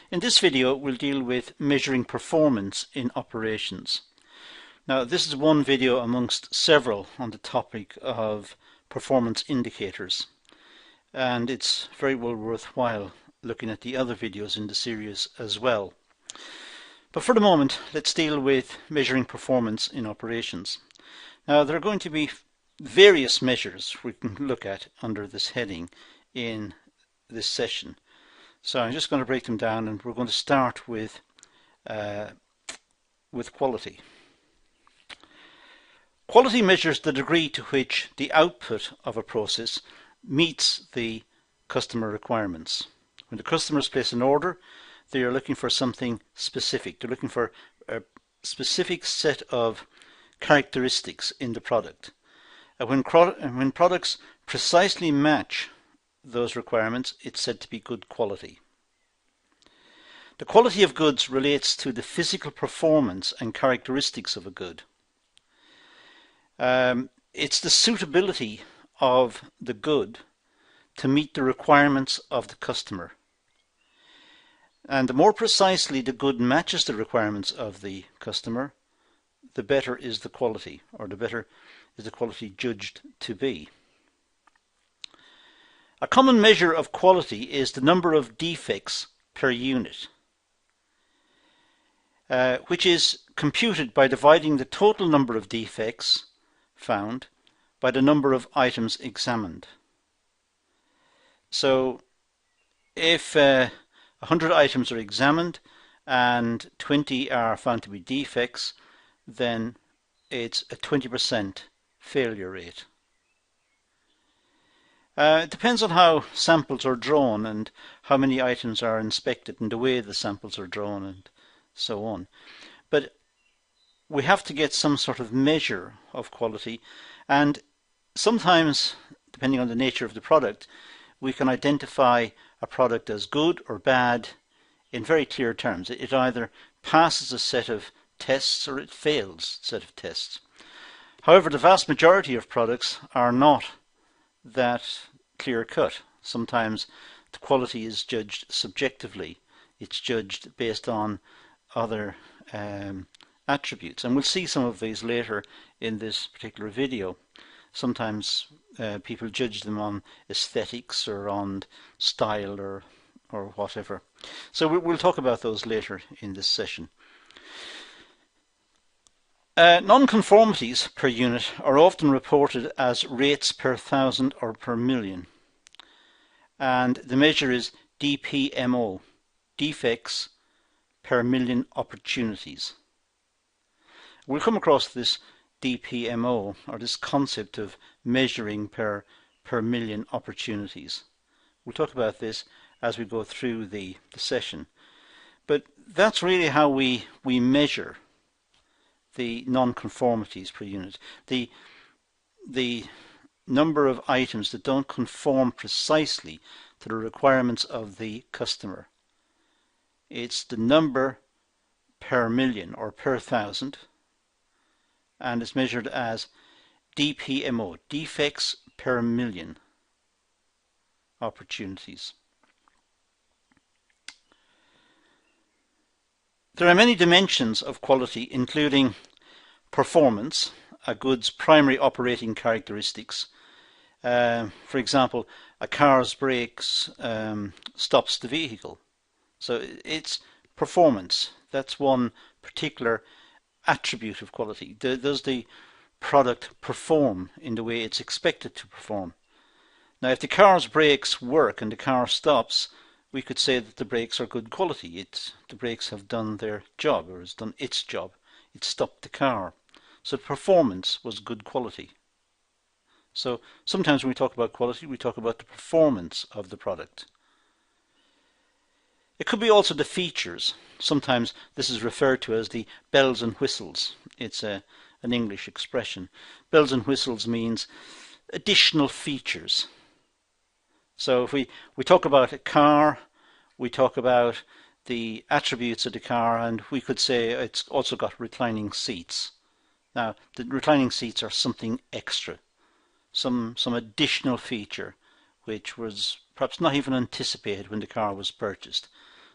In this video we'll deal with measuring performance in operations. Now this is one video amongst several on the topic of performance indicators, and it's very well worthwhile looking at the other videos in the series as well. But for the moment let's deal with measuring performance in operations. Now there are going to be various measures we can look at under this heading in this session. So I'm just going to break them down, and we're going to start with quality. Quality measures the degree to which the output of a process meets the customer requirements. When the customers place an order, they are looking for something specific. They're looking for a specific set of characteristics in the product. And when products precisely match those requirements, it's said to be good quality. The quality of goods relates to the physical performance and characteristics of a good. It's the suitability of the good to meet the requirements of the customer. And the more precisely the good matches the requirements of the customer, the better is the quality, or the better is the quality judged to be. A common measure of quality is the number of defects per unit, which is computed by dividing the total number of defects found by the number of items examined. So if 100 items are examined and 20 are found to be defects, then it's a 20% failure rate. It depends on how samples are drawn and how many items are inspected and the way the samples are drawn and so on. But we have to get some sort of measure of quality, and sometimes, depending on the nature of the product, we can identify a product as good or bad in very clear terms. It either passes a set of tests or it fails a set of tests. However, the vast majority of products are not that clear cut. Sometimes the quality is judged subjectively. It's judged based on other attributes, and we'll see some of these later in this particular video. Sometimes people judge them on aesthetics or on style or whatever. So we'll talk about those later in this session. Non-conformities per unit are often reported as rates per thousand or per million, and the measure is DPMO, defects per million opportunities. We'll come across this DPMO, or this concept of measuring per million opportunities. We'll talk about this as we go through the session, but that's really how we measure the non-conformities per unit, the number of items that don't conform precisely to the requirements of the customer. It's the number per million or per thousand, and it's measured as DPMO, defects per million opportunities. There are many dimensions of quality, including performance, a good's primary operating characteristics. For example, a car's brakes stops the vehicle. So it's performance. That's one particular attribute of quality. Does the product perform in the way it's expected to perform? Now, if the car's brakes work and the car stops, we could say that the brakes are good quality. The brakes have done their job, or has done its job. It stopped the car. So performance was good quality. So sometimes when we talk about quality, we talk about the performance of the product. It could be also the features. Sometimes this is referred to as the bells and whistles. It's an English expression. Bells and whistles means additional features. So if we talk about a car, we talk about the attributes of the car, and we could say it's also got reclining seats. Now, the reclining seats are something extra, some additional feature which was perhaps not even anticipated when the car was purchased.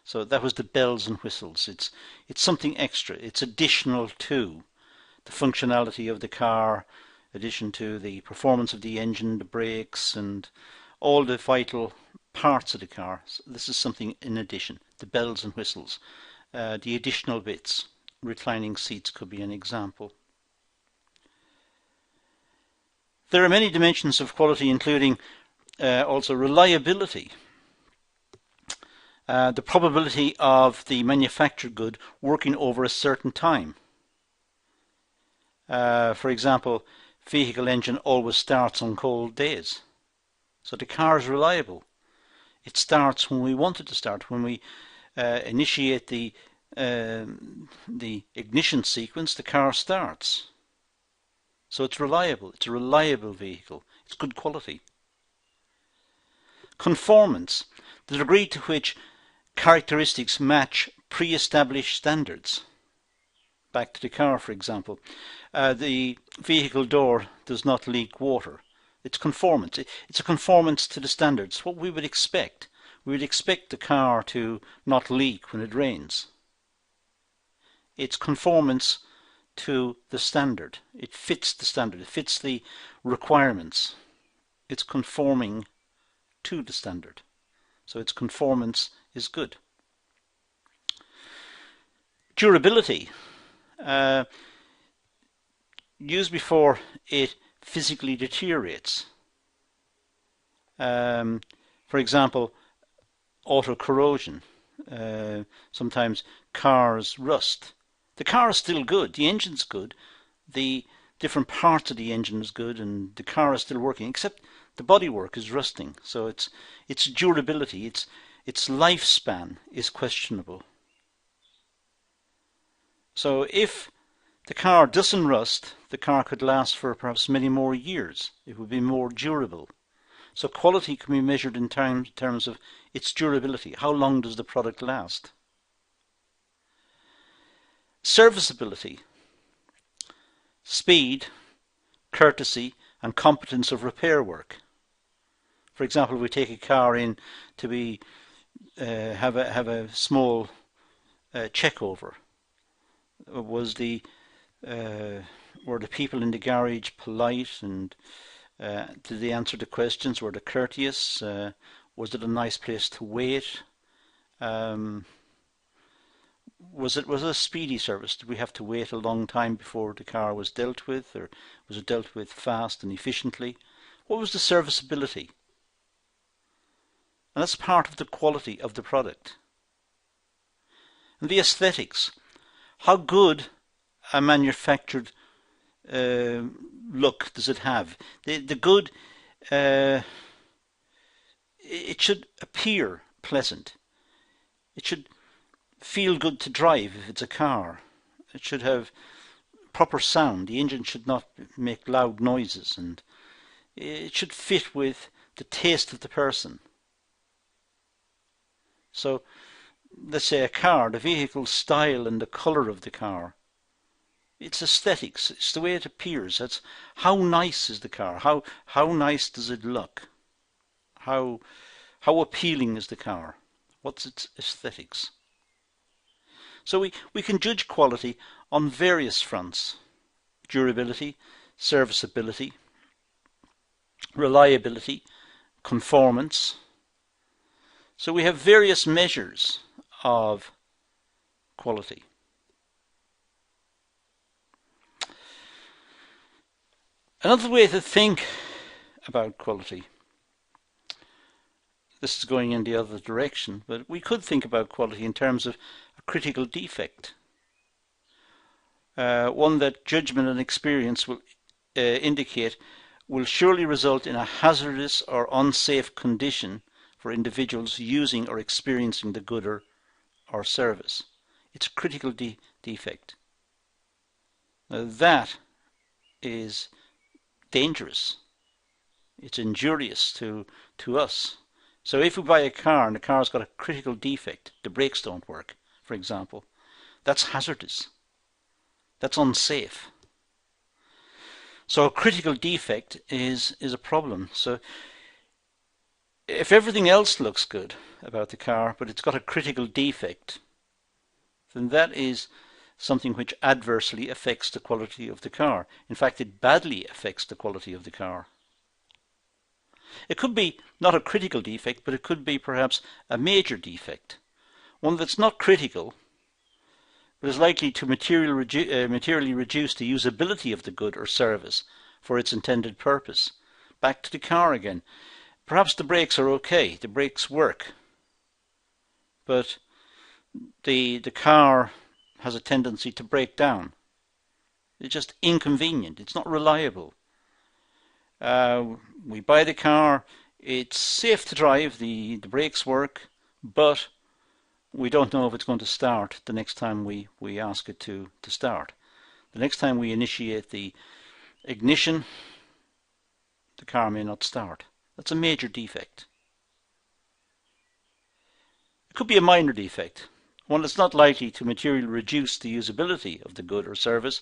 So that was the bells and whistles. It's something extra. It's additional to the functionality of the car, addition to the performance of the engine, the brakes, and all the vital parts of the car. So this is something in addition. The bells and whistles, the additional bits. Reclining seats could be an example. There are many dimensions of quality, including also reliability. The probability of the manufactured good working over a certain time. For example, vehicle engine always starts on cold days. So the car is reliable. It starts when we want it to start. When we initiate the ignition sequence, the car starts. So it's reliable. It's a reliable vehicle. It's good quality. Conformance, the degree to which characteristics match pre-established standards. Back to the car, for example. The vehicle door does not leak water. It's conformance. It's a conformance to the standards. What we would expect. We would expect the car to not leak when it rains. It's conformance to the standard. It fits the standard. It fits the requirements. It's conforming to the standard. So its conformance is good. Durability. Used before it physically deteriorates. For example, auto corrosion. Sometimes cars rust. The car is still good. The engine's good. The different parts of the engine is good, and the car is still working, except the bodywork is rusting. So its durability, its lifespan is questionable. So if the car doesn't rust, the car could last for perhaps many more years. It would be more durable. So quality can be measured in terms of its durability. How long does the product last? Serviceability. Speed, courtesy, and competence of repair work. For example, if we take a car in to be have a small check over. Were the people in the garage polite, and did they answer the questions? Were they courteous? Was it a nice place to wait? Was it a speedy service? Did we have to wait a long time before the car was dealt with, or was it dealt with fast and efficiently? What was the serviceability? And that's part of the quality of the product. And the aesthetics. How good a manufactured look does it have? The good, it should appear pleasant. It should feel good to drive if it's a car. It should have proper sound. The engine should not make loud noises, and it should fit with the taste of the person. So let's say a car, the vehicle style and the colour of the car. It's aesthetics. It's the way it appears. That's how nice is the car. How nice does it look? How appealing is the car? What's its aesthetics? So we can judge quality on various fronts: durability, serviceability, reliability, conformance. So we have various measures of quality. Another way to think about quality, this is going in the other direction, but we could think about quality in terms of a critical defect. One that judgment and experience will indicate will surely result in a hazardous or unsafe condition for individuals using or experiencing the good or service. It's a critical defect. Now that is dangerous. It's injurious to us. So if we buy a car and the car's got a critical defect, the brakes don't work, for example, that's hazardous. That's unsafe. So a critical defect is a problem. So If everything else looks good about the car, but it's got a critical defect, then that is something which adversely affects the quality of the car. In fact, it badly affects the quality of the car. It could be not a critical defect, but it could be perhaps a major defect. One that's not critical, but is likely to materially reduce the usability of the good or service for its intended purpose. Back to the car again. Perhaps the brakes are okay, the brakes work, but the car has a tendency to break down. It's just inconvenient, it's not reliable. We buy the car, it's safe to drive, the brakes work, but we don't know if it's going to start the next time we ask it to start. The next time we initiate the ignition, the car may not start. That's a major defect. It could be a minor defect, one that's not likely to materially reduce the usability of the good or service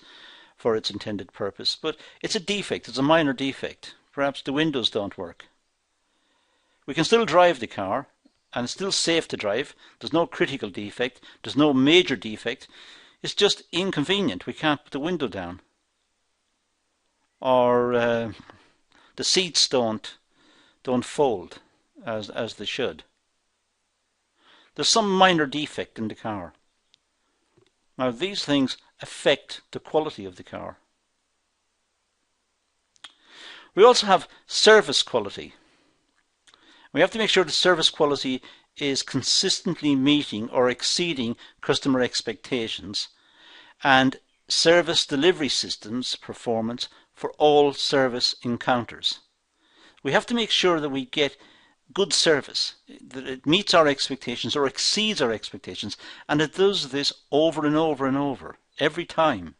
for its intended purpose, but it's a defect, it's a minor defect. Perhaps the windows don't work. We can still drive the car, and it's still safe to drive. There's no critical defect, there's no major defect. It's just inconvenient. We can't put the window down. Or the seats don't fold as they should. There's some minor defect in the car. Now these things affect the quality of the car. We also have service quality. We have to make sure the service quality is consistently meeting or exceeding customer expectations, and service delivery systems performance for all service encounters. We have to make sure that we get good service, that it meets our expectations or exceeds our expectations, and it does this over and over and over, every time.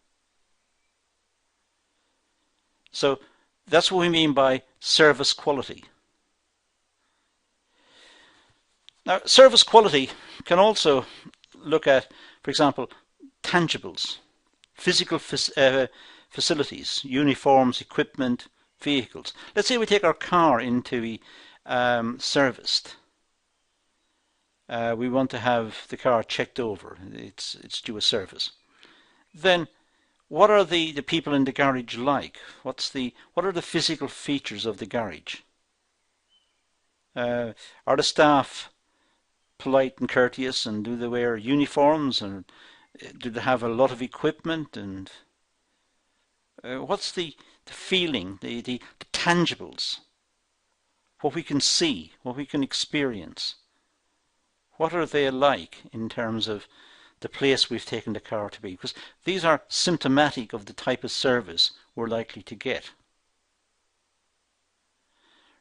So that's what we mean by service quality. Now, service quality can also look at, for example, tangibles, physical facilities, uniforms, equipment, vehicles. Let's say we take our car in to be serviced. We want to have the car checked over. It's due a service. Then, what are the people in the garage like? What are the physical features of the garage? Are the staff polite and courteous, and do they wear uniforms, and do they have a lot of equipment, and what's the feeling, the tangibles, what we can see, what we can experience? What are they like in terms of the place we've taken the car to be? Because these are symptomatic of the type of service we're likely to get.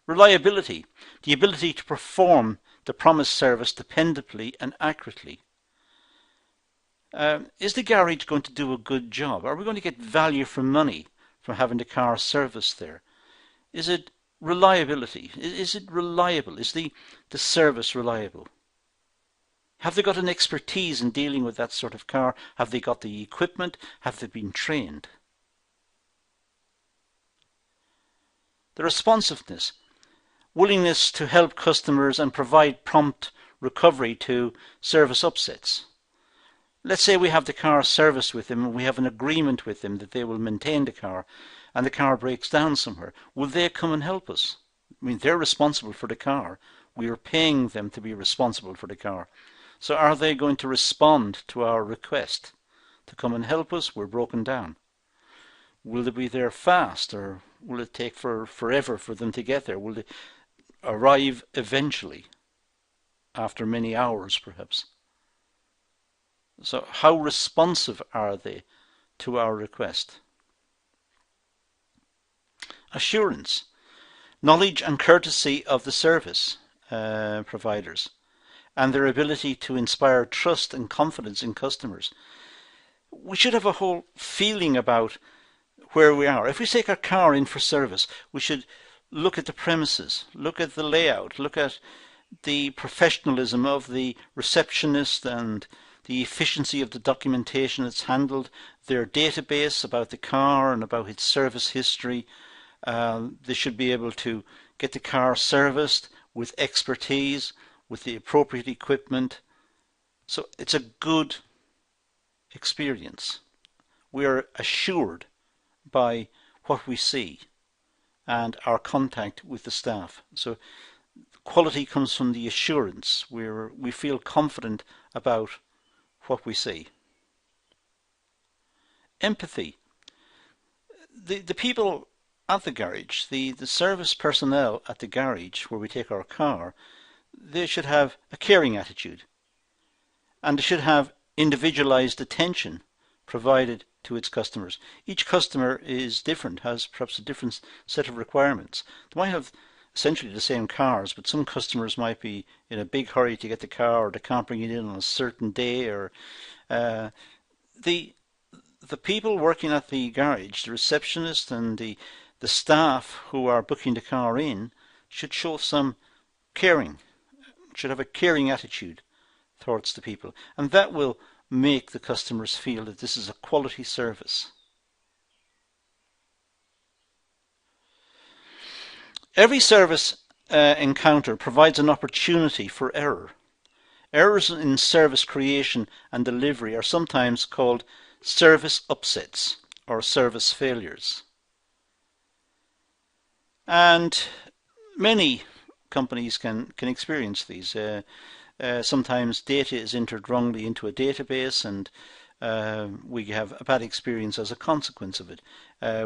Reliability, the ability to perform the promised service dependably and accurately. Is the garage going to do a good job? Are we going to get value for money from having the car serviced there? Is it reliability? Is it reliable? Is the service reliable? Have they got an expertise in dealing with that sort of car? Have they got the equipment? Have they been trained? The responsiveness, willingness to help customers and provide prompt recovery to service upsets. Let's say we have the car serviced with them and we have an agreement with them that they will maintain the car, and the car breaks down somewhere. Will they come and help us? I mean, they're responsible for the car. We are paying them to be responsible for the car. So are they going to respond to our request to come and help us? We're broken down. Will they be there fast, or will it take forever for them to get there? Will they arrive eventually, after many hours perhaps? So how responsive are they to our request? Assurance, knowledge and courtesy of the service providers, and their ability to inspire trust and confidence in customers. We should have a whole feeling about where we are. If we take our car in for service, we should look at the premises, look at the layout, look at the professionalism of the receptionist and the efficiency of the documentation that's handled, their database about the car and about its service history. They should be able to get the car serviced with expertise, with the appropriate equipment. So it's a good experience. We are assured by what we see and our contact with the staff. So quality comes from the assurance. We feel confident about what we see. Empathy. The people at the garage, the service personnel at the garage where we take our car, they should have a caring attitude, and they should have individualized attention provided to its customers. Each customer is different, has perhaps a different set of requirements. They might have essentially the same cars, but some customers might be in a big hurry to get the car, or they can't bring it in on a certain day, or the people working at the garage, the receptionist and the staff who are booking the car in, should show some caring, should have a caring attitude towards the people, and that will make the customers feel that this is a quality service. Every service encounter provides an opportunity for error. Errors in service creation and delivery are sometimes called service upsets or service failures. And many companies can experience these. Sometimes data is entered wrongly into a database, and we have a bad experience as a consequence of it.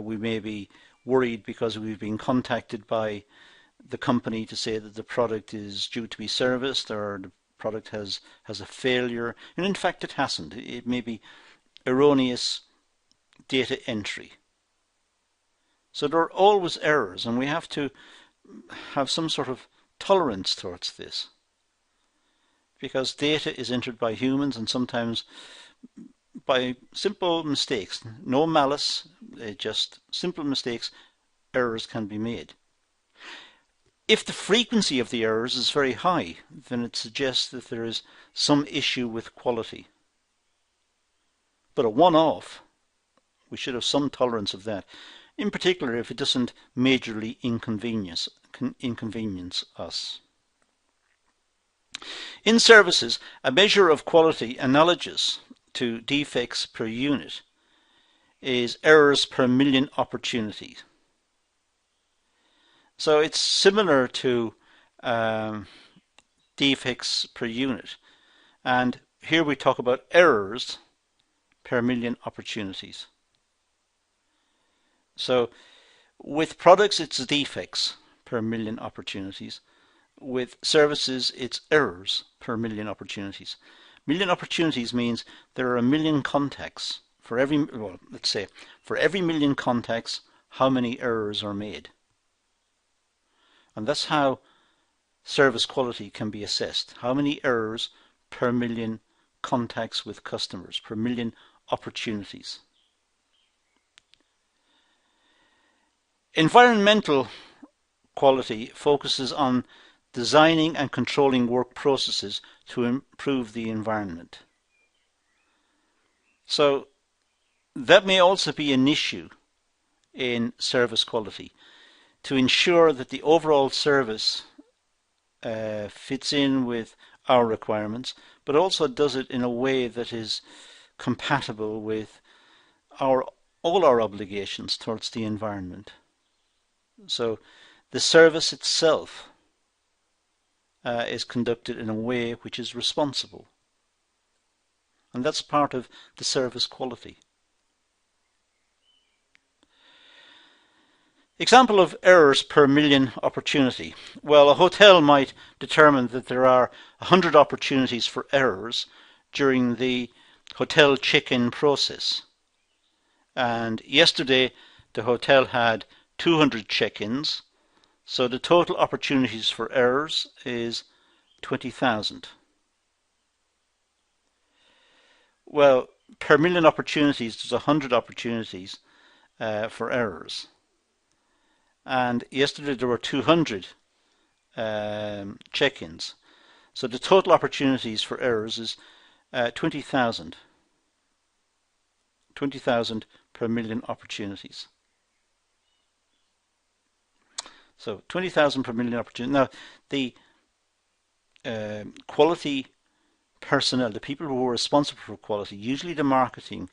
We may be worried because we've been contacted by the company to say that the product is due to be serviced, or the product has a failure, and in fact it hasn't. It may be erroneous data entry. So there are always errors, and we have to have some sort of tolerance towards this, because data is entered by humans, and sometimes by simple mistakes, no malice, just simple mistakes, errors can be made. If the frequency of the errors is very high, then it suggests that there is some issue with quality. But a one-off, we should have some tolerance of that, in particular if it doesn't majorly inconvenience us. In services, a measure of quality analogous to defects per unit is errors per million opportunities. So it's similar to defects per unit, and here we talk about errors per million opportunities. So with products it's defects per million opportunities. With services it's errors per million opportunities. Million opportunities means there are a million contacts. For every, well, let's say, for every million contacts, how many errors are made? And that's how service quality can be assessed. How many errors per million contacts with customers, per million opportunities. Environmental quality focuses on designing and controlling work processes to improve the environment. So that may also be an issue in service quality, to ensure that the overall service fits in with our requirements, but also does it in a way that is compatible with all our obligations towards the environment. So the service itself is conducted in a way which is responsible, and that's part of the service quality. Example of errors per million opportunity. Well, a hotel might determine that there are 100 opportunities for errors during the hotel check-in process. And yesterday the hotel had 200 check-ins, so the total opportunities for errors is 20,000. Well, per million opportunities there's 100 opportunities for errors. And yesterday there were 200 check-ins. So the total opportunities for errors is 20,000. 20,000 per million opportunities. So 20,000 per million opportunity. Now, the quality personnel, the people who are responsible for quality, usually the marketing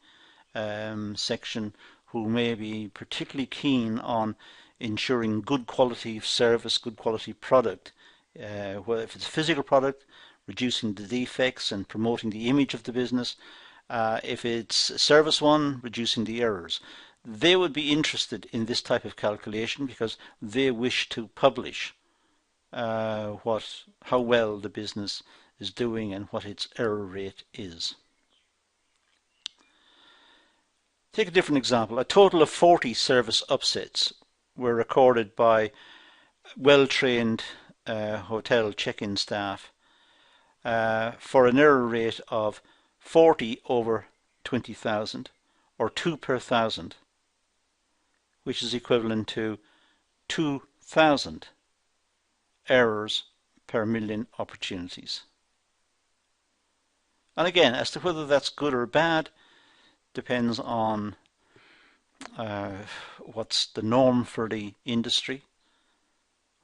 section, who may be particularly keen on ensuring good quality service, good quality product, whether if it's a physical product, reducing the defects and promoting the image of the business, if it's a service one, reducing the errors. They would be interested in this type of calculation because they wish to publish how well the business is doing and what its error rate is. Take a different example. A total of 40 service upsets were recorded by well-trained hotel check-in staff for an error rate of 40 over 20,000, or 2 per 1,000, which is equivalent to 2,000 errors per million opportunities. And again, as to whether that's good or bad depends on what's the norm for the industry,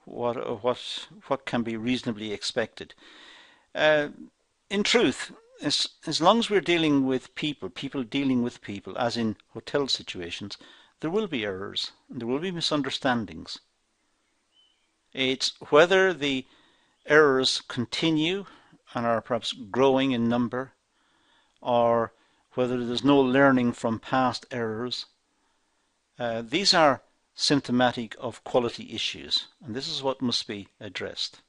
what can be reasonably expected. In truth, as long as we're dealing with people dealing with people, as in hotel situations, there will be errors and there will be misunderstandings. It's whether the errors continue and are perhaps growing in number, or whether there's no learning from past errors. These are symptomatic of quality issues, and this is what must be addressed.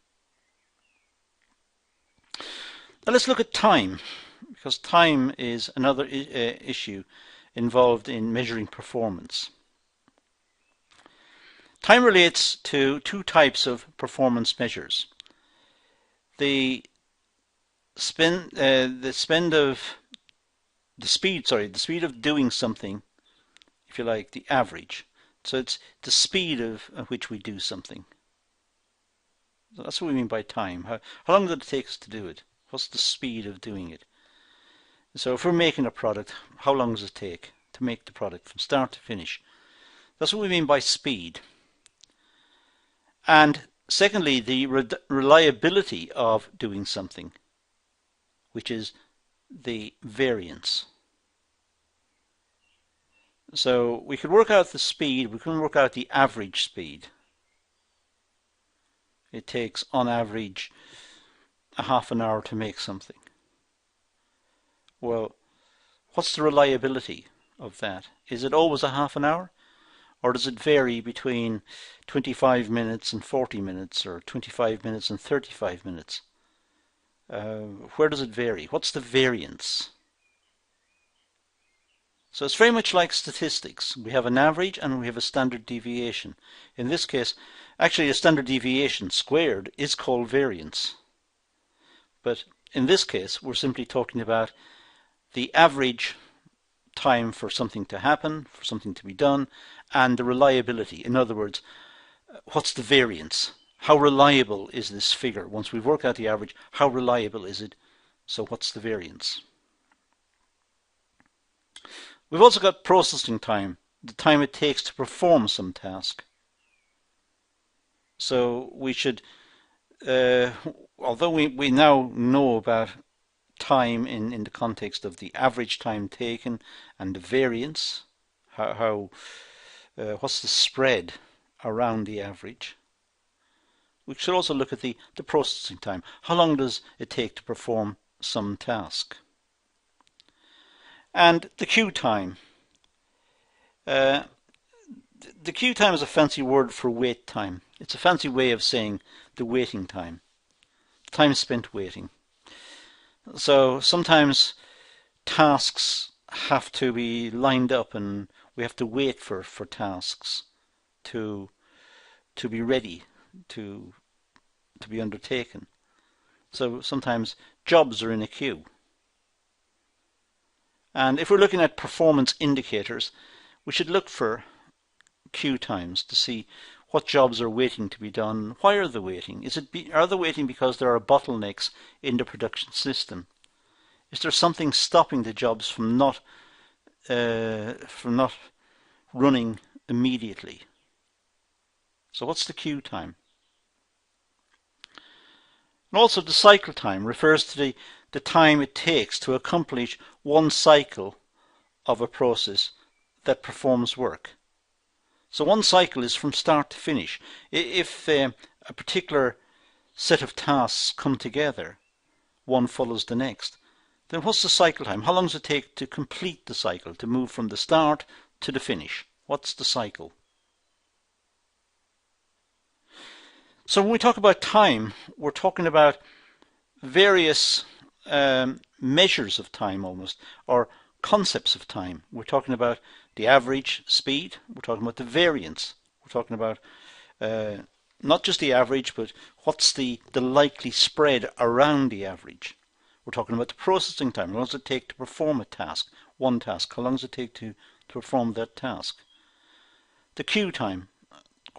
Now let's look at time, because time is another issue involved in measuring performance. Time relates to two types of performance measures. The speed of doing something, if you like, the average. So it's the speed at which we do something. So that's what we mean by time. How long does it take us to do it? What's the speed of doing it? So if we're making a product, how long does it take to make the product from start to finish? That's what we mean by speed. And secondly, the reliability of doing something, which is the variance. So we could work out the speed, we can work out the average speed. It takes on average a half an hour to make something. Well, what's the reliability of that? Is it always a half an hour? Or does it vary between 25 minutes and 40 minutes, or 25 minutes and 35 minutes? Where does it vary? What's the variance? So it's very much like statistics. We have an average and we have a standard deviation. In this case, actually a standard deviation squared is called variance. But in this case, we're simply talking about the average time for something to happen, for something to be done, and the reliability. In other words, what's the variance? How reliable is this figure? Once we've worked out the average, how reliable is it? So what's the variance? We've also got processing time, the time it takes to perform some task. So we should, although we now know about time in the context of the average time taken and the variance, what's the spread around the average, we should also look at the processing time. How long does it take to perform some task? And the queue time. The queue time is a fancy word for wait time. It's a fancy way of saying the waiting time. Time spent waiting. So sometimes tasks have to be lined up and we have to wait for tasks to be ready to be undertaken. So sometimes jobs are in a queue. And if we're looking at performance indicators, we should look for queue times to see what jobs are waiting to be done. Why are they waiting? Are they waiting because there are bottlenecks in the production system? Is there something stopping the jobs from not running immediately? So what's the queue time? And also the cycle time refers to the time it takes to accomplish one cycle of a process that performs work. So one cycle is from start to finish. If a particular set of tasks come together, one follows the next, then what's the cycle time? How long does it take to complete the cycle, to move from the start to the finish? What's the cycle? So when we talk about time, we're talking about various measures of time almost, or concepts of time. We're talking about the average speed, we're talking about the variance, we're talking about not just the average, but what's the likely spread around the average. We're talking about the processing time. How long does it take to perform a task, one task? How long does it take to perform that task? The queue time,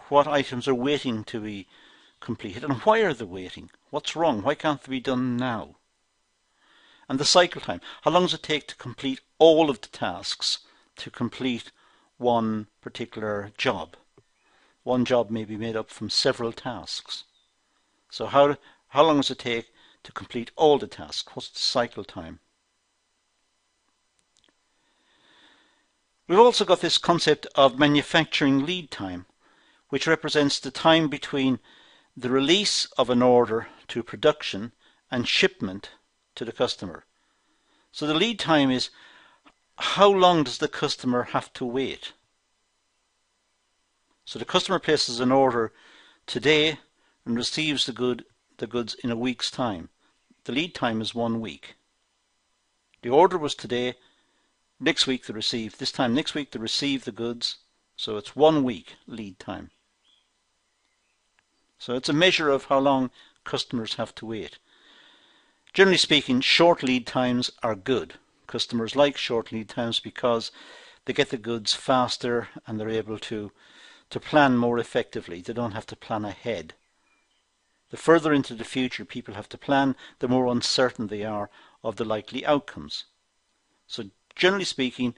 what items are waiting to be completed and why are they waiting? What's wrong? Why can't they be done now? And the cycle time, how long does it take to complete all of the tasks to complete one particular job? One job may be made up from several tasks. So how long does it take to complete all the tasks? What's the cycle time? We've also got this concept of manufacturing lead time, which represents the time between the release of an order to production and shipment to the customer. So the lead time is how long does the customer have to wait? So the customer places an order today and receives the goods in a week's time. The lead time is 1 week. The order was today, next week they receive, this time next week they receive the goods, so it's 1 week lead time. So it's a measure of how long customers have to wait. Generally speaking, short lead times are good. Customers like short lead times because they get the goods faster and they're able to plan more effectively. They don't have to plan ahead. The further into the future people have to plan, the more uncertain they are of the likely outcomes. So generally speaking,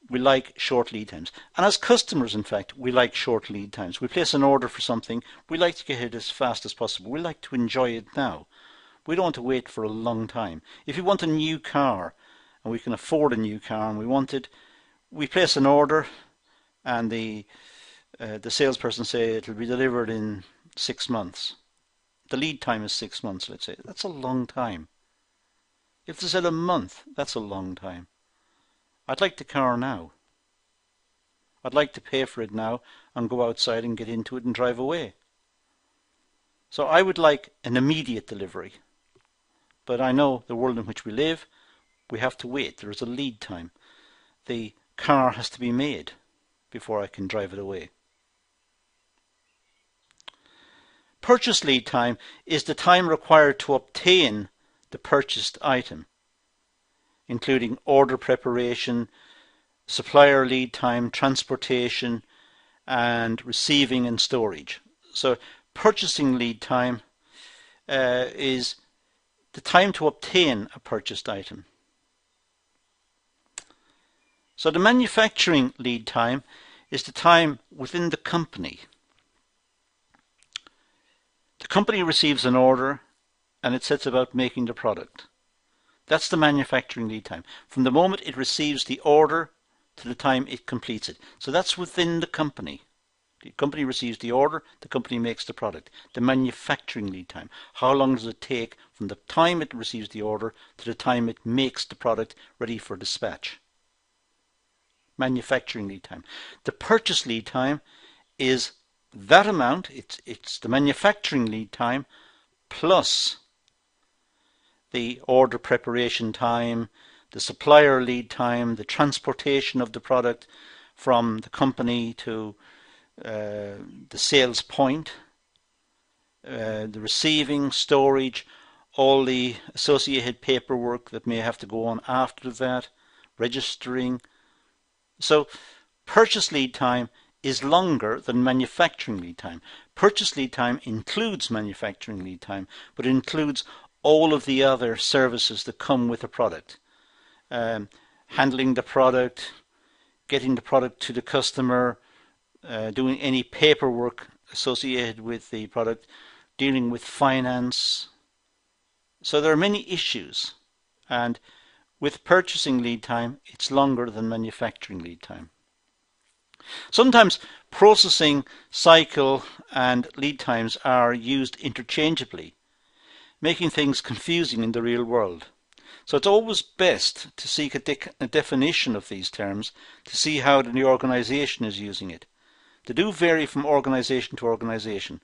we like short lead times. And as customers, in fact, we like short lead times. We place an order for something, we like to get it as fast as possible. We like to enjoy it now. We don't want to wait for a long time. If you want a new car, and we can afford a new car, and we want it, we place an order, and the salesperson say it'll be delivered in 6 months. The lead time is 6 months, let's say. That's a long time. If they said a month, that's a long time. I'd like the car now. I'd like to pay for it now and go outside and get into it and drive away. So I would like an immediate delivery. But I know the world in which we live, we have to wait. There is a lead time. The car has to be made before I can drive it away. Purchase lead time is the time required to obtain the purchased item, including order preparation, supplier lead time, transportation, and receiving and storage. So purchasing lead time is the time to obtain a purchased item. So the manufacturing lead time is the time within the company. The company receives an order and it sets about making the product. That's the manufacturing lead time. From the moment it receives the order to the time it completes it. So that's within the company. The company receives the order, the company makes the product. The manufacturing lead time. How long does it take from the time it receives the order to the time it makes the product ready for dispatch? Manufacturing lead time. The purchase lead time is that amount. It's the manufacturing lead time plus the order preparation time, the supplier lead time, the transportation of the product from the company to the sales point, the receiving, storage, all the associated paperwork that may have to go on after that, registering. So purchase lead time is longer than manufacturing lead time. Purchase lead time includes manufacturing lead time, but it includes all of the other services that come with a product. Handling the product, getting the product to the customer, doing any paperwork associated with the product, dealing with finance. So there are many issues, and with purchasing lead time, it's longer than manufacturing lead time. Sometimes processing cycle and lead times are used interchangeably, making things confusing in the real world. So it's always best to seek a definition of these terms to see how the organization is using it. They do vary from organization to organization,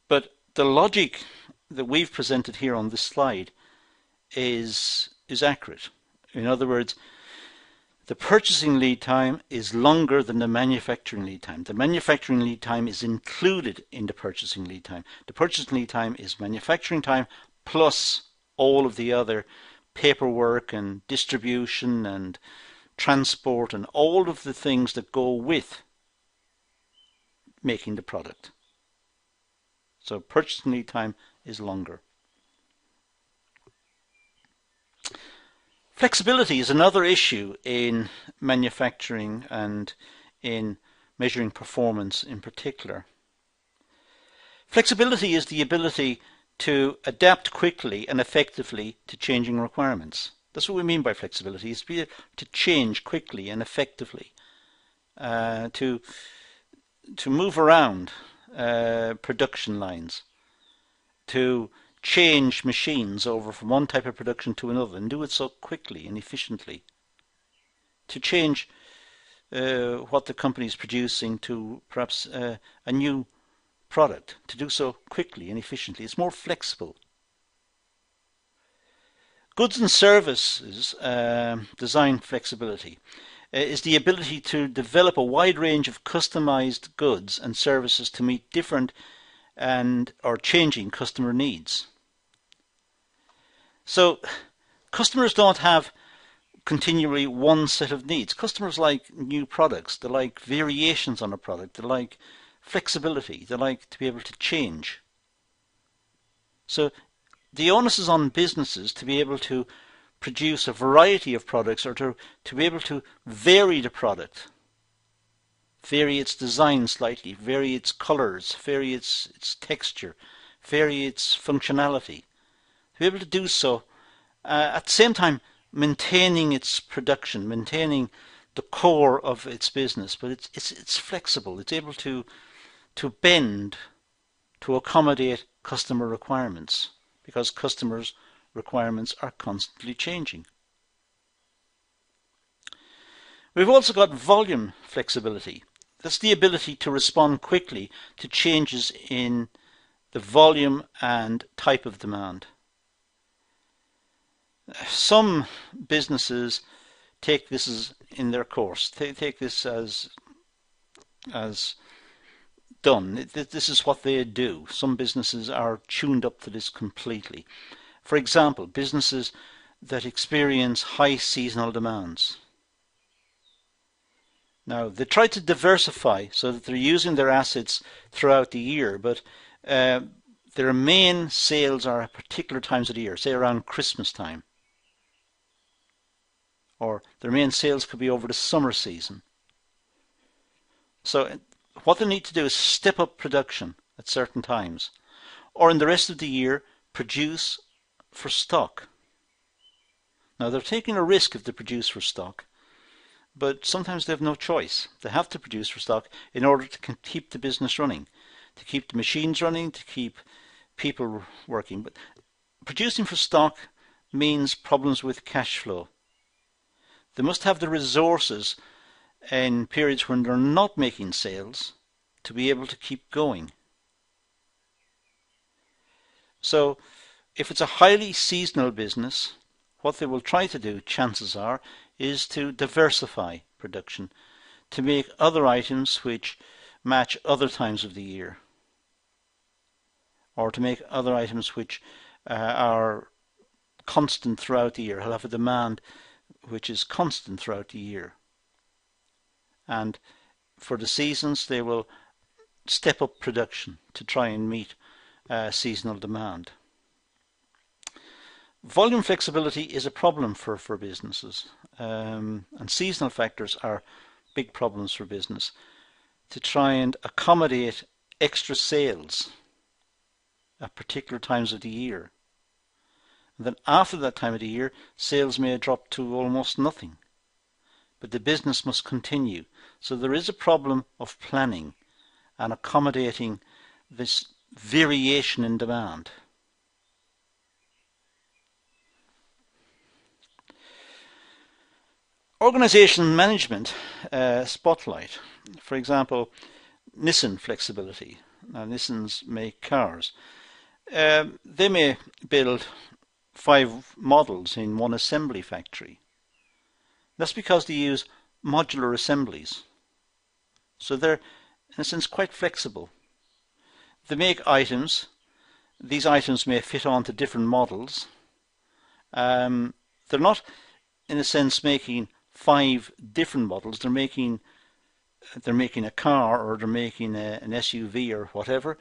but the logic that we've presented here on this slide is accurate. In other words, the purchasing lead time is longer than the manufacturing lead time. The manufacturing lead time is included in the purchasing lead time. The purchasing lead time is manufacturing time plus all of the other paperwork and distribution and transport and all of the things that go with making the product. So purchasing lead time is longer. Flexibility is another issue in manufacturing and in measuring performance in particular. Flexibility is the ability to adapt quickly and effectively to changing requirements. That's what we mean by flexibility, is to be able to change quickly and effectively, to move around production lines, to change machines over from one type of production to another and do it so quickly and efficiently, to change what the company is producing to perhaps a new product, to do so quickly and efficiently. It's more flexible. Goods and services design flexibility is the ability to develop a wide range of customized goods and services to meet different or changing customer needs. So customers don't have continually one set of needs. Customers like new products, they like variations on a product, they like flexibility, they like to be able to change. So the onus is on businesses to be able to produce a variety of products, or to be able to vary the product, vary its design slightly, vary its colors, vary its texture, vary its functionality. To be able to do so at the same time maintaining its production, maintaining the core of its business, but it's flexible. It's able to bend to accommodate customer requirements, because customers' requirements are constantly changing. We've also got volume flexibility. That's the ability to respond quickly to changes in the volume and type of demand. Some businesses take this as in their course. They take this as done. This is what they do. Some businesses are tuned up to this completely. For example, businesses that experience high seasonal demands. Now, they try to diversify so that they're using their assets throughout the year, but their main sales are at particular times of the year, say around Christmas time. Or their main sales could be over the summer season. So what they need to do is step up production at certain times, or in the rest of the year produce for stock. Now they're taking a risk if they produce for stock, but sometimes they have no choice. They have to produce for stock in order to keep the business running, to keep the machines running, to keep people working. But producing for stock means problems with cash flow. They must have the resources in periods when they're not making sales to be able to keep going. So if it's a highly seasonal business, what they will try to do, chances are, is to diversify production, to make other items which match other times of the year, or to make other items which are constant throughout the year, have a demand which is constant throughout the year. And for the seasons, they will step up production to try and meet seasonal demand. Volume flexibility is a problem for businesses, and seasonal factors are big problems for business. To try and accommodate extra sales at particular times of the year. And then after that time of the year, sales may drop to almost nothing. But the business must continue. So there is a problem of planning and accommodating this variation in demand. Organization management spotlight. For example, Nissan flexibility. Now Nissans make cars. They may build 5 models in one assembly factory. That's because they use modular assemblies. So they're, in a sense, quite flexible. They make items. These items may fit onto different models. They're not, in a sense, making 5 different models. They're making a car, or they're making an SUV or whatever,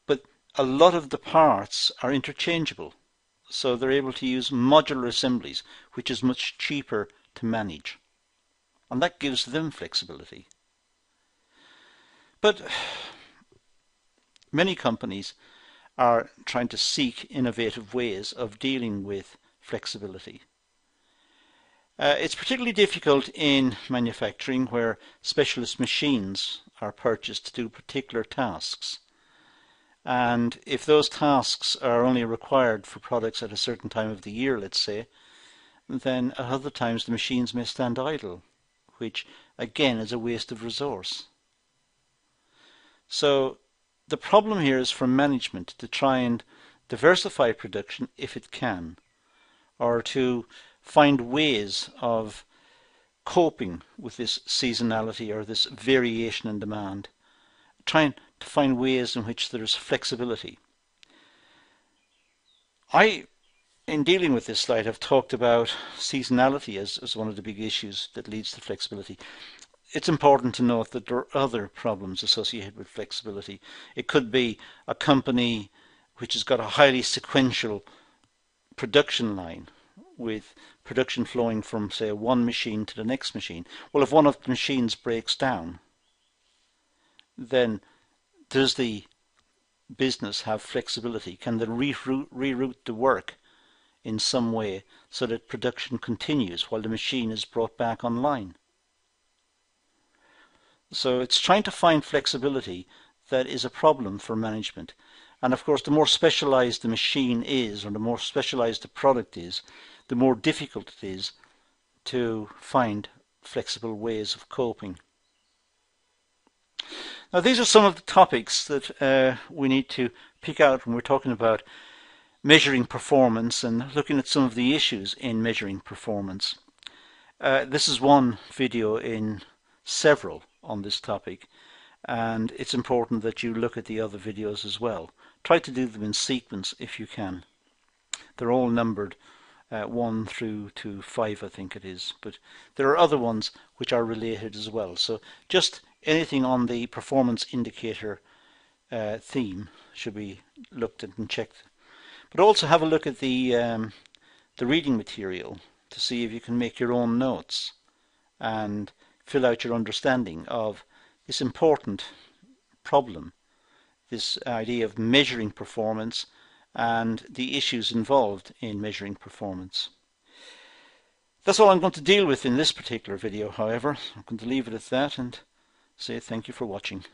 but a lot of the parts are interchangeable. So they're able to use modular assemblies, which is much cheaper to manage. And that gives them flexibility. But many companies are trying to seek innovative ways of dealing with flexibility. It's particularly difficult in manufacturing, where specialist machines are purchased to do particular tasks. And if those tasks are only required for products at a certain time of the year, let's say, then at other times the machines may stand idle, which again is a waste of resource. So the problem here is for management to try and diversify production if it can, or to find ways of coping with this seasonality or this variation in demand, trying to find ways in which there's flexibility. In dealing with this slide, I've talked about seasonality as one of the big issues that leads to flexibility. It's important to note that there are other problems associated with flexibility. It could be a company which has got a highly sequential production line, with production flowing from, say, one machine to the next machine. Well, if one of the machines breaks down, then does the business have flexibility? Can they reroute the work in some way so that production continues while the machine is brought back online? So it's trying to find flexibility that is a problem for management. And of course, the more specialized the machine is, or the more specialized the product is, the more difficult it is to find flexible ways of coping. Now, these are some of the topics that we need to pick out when we're talking about measuring performance and looking at some of the issues in measuring performance. This is one video in several on this topic, and it's important that you look at the other videos as well. Try to do them in sequence if you can. They're all numbered 1 through to 5, I think it is, but there are other ones which are related as well. So just anything on the performance indicator theme should be looked at and checked. But also have a look at the reading material to see if you can make your own notes and fill out your understanding of this important problem, this idea of measuring performance and the issues involved in measuring performance. That's all I'm going to deal with in this particular video, however. I'm going to leave it at that and say thank you for watching.